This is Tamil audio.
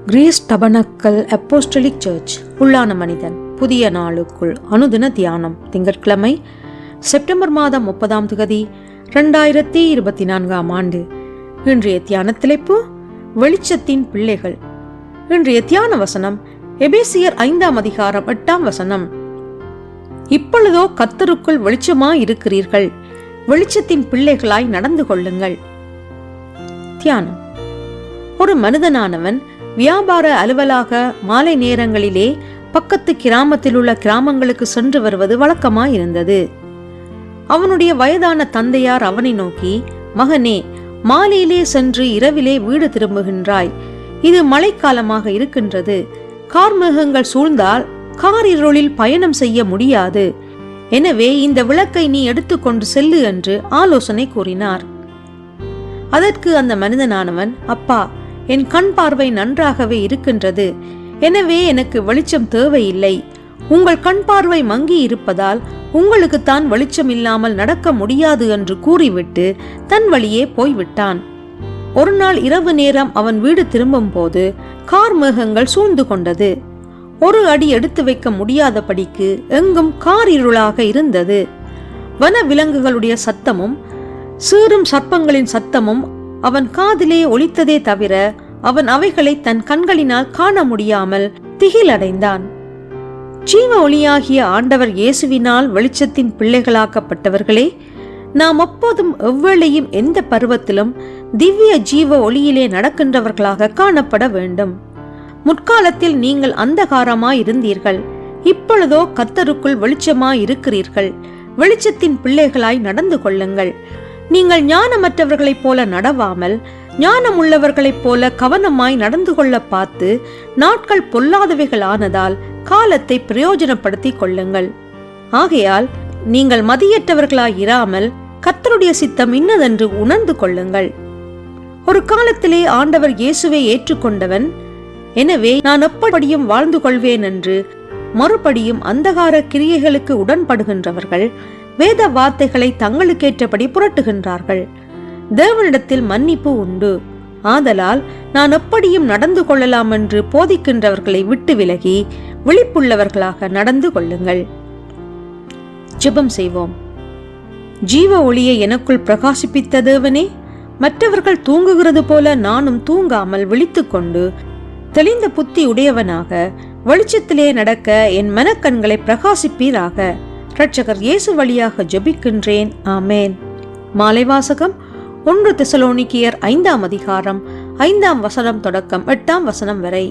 கிரேஸ் டபனக்கல் அப்போஸ்டலிக் சர்ச் உள்ளான மனிதன் புதிய நாளுக்குள் அனுதின தியானம் திங்கட்கிழமை செப்டம்பர் மாதம் 30 2024 ஆண்டு. இன்றைய தியான தலைப்பு வெளிச்சத்தின் பிள்ளைகள். இன்றைய தியான வசனம் எபேசியர் 5:8. இப்பொழுதோ கர்த்தருக்குள் வெளிச்சமாய் இருக்கிறீர்கள், வெளிச்சத்தின் பிள்ளைகளாய் நடந்து கொள்ளுங்கள். தியானம். ஒரு மனிதனானவன் வியாபார அலுவலாக மாலை நேரங்களிலே பக்கத்து கிராமத்தில் உள்ள கிராமங்களுக்கு சென்று வருவது வழக்கமாயிருந்தது. அவனுடைய வயதான தந்தையார் அவனை நோக்கி, மகனே, மாலையிலே சென்று இரவிலே வீடு திரும்புகின்றாய். இது மழைக்காலமாக இருக்கின்றது. கார்மேகங்கள் சூழ்ந்தால் காரிருளில் பயணம் செய்ய முடியாது. எனவே இந்த விளக்கை நீ எடுத்துக்கொண்டு செல்லு என்று ஆலோசனை கூறினார். அதற்கு அந்த மனிதனானவன், அப்பா, என் கண் பார்வை நன்றாகவே இருக்கின்றது. எனவே எனக்கு வெளிச்சம் தேவையில்லை. உங்கள் கண் பார்வை மங்கி இருப்பதால் உங்களுக்குத்தான் வெளிச்சம் இல்லாமல் நடக்க முடியாது என்று கூறிவிட்டு தன் வழியே போய்விட்டான். ஒரு நாள் இரவு நேரம் அவன் வீடு திரும்பும் போது கார்மேகங்கள் சூழ்ந்து கொண்டது. ஒரு அடி எடுத்து வைக்க முடியாதபடிக்கு எங்கும் காரிருளாக இருந்தது. வன விலங்குகளுடைய சத்தமும் சீறும் சர்ப்பங்களின் சத்தமும் அவன் காதிலே ஒலித்ததே தவிர அவன் அவைகளை தன் கண்களினால் காண முடியாமல் திகிலடைந்தான். ஜீவ ஒளியாகிய ஆண்டவர் இயேசுவினால் வெளிச்சத்தின் பிள்ளைகளாக்கப்பட்டவர்களே, நாம் எப்போதும் எவ்வேளையும் எந்த பருவத்திலும் திவ்ய ஜீவ ஒளியிலே நடக்கின்றவர்களாக காணப்பட வேண்டும். முற்காலத்தில் நீங்கள் அந்தகாரமாய் இருந்தீர்கள், இப்பொழுதோ கர்த்தருக்குள் வெளிச்சமாய் இருக்கிறீர்கள், வெளிச்சத்தின் பிள்ளைகளாய் நடந்து கொள்ளுங்கள். நீங்கள் ஞானமற்றவர்களைப் போல நடவாமல் ஞானம் உள்ளவர்களைப் போல கவனமாய் நடந்து கொள்ள பார்த்து நாட்கள் பொல்லாதவைகள் ஆனதால் காலத்தை பிரயோஜனப்படுத்தி கொள்ளுங்கள். ஆகையால் நீங்கள் மதியற்றவர்களாய் இராமல் கர்த்தருடைய சித்தம் இன்னதென்று உணர்ந்து கொள்ளுங்கள். ஒரு காலத்திலே ஆண்டவர் இயேசுவை ஏற்றுக்கொண்டவன், எனவே நான் எப்படியும் வாழ்ந்து கொள்வேன் என்று மறுபடியும் அந்தகார கிரியைகளுக்கு உடன்படுகின்றவர்கள் வேத வார்த்தைகளை தங்களுக்கேற்றபடி புரட்டுகின்றார்கள். தேவனிடத்தில் மன்னிப்பு உண்டு, ஆதலால் நான் எப்படியும் நடந்து கொள்ளலாம் என்று போதிக்கின்றவர்களை விட்டு விலகி விழிப்புள்ளவர்களாக நடந்து கொள்ளுங்கள். ஜெபம் செய்வோம். ஜீவ ஒளியை எனக்குள் பிரகாசிப்பித்த தேவனே, மற்றவர்கள் தூங்குகிறது போல நானும் தூங்காமல் விழித்துக்கொண்டு தெளிந்த புத்தி உடையவனாக வெளிச்சத்திலே நடக்க என் மனக்கண்களை பிரகாசிப்பீராக. இரட்சகர் இயேசு வழியாக ஜெபிக்கின்றேன். ஆமேன். மாலை வாசகம் 1 தெசலோனிக்கேயர் 5 அதிகாரம் 5 தொடக்கம் 8 வரை.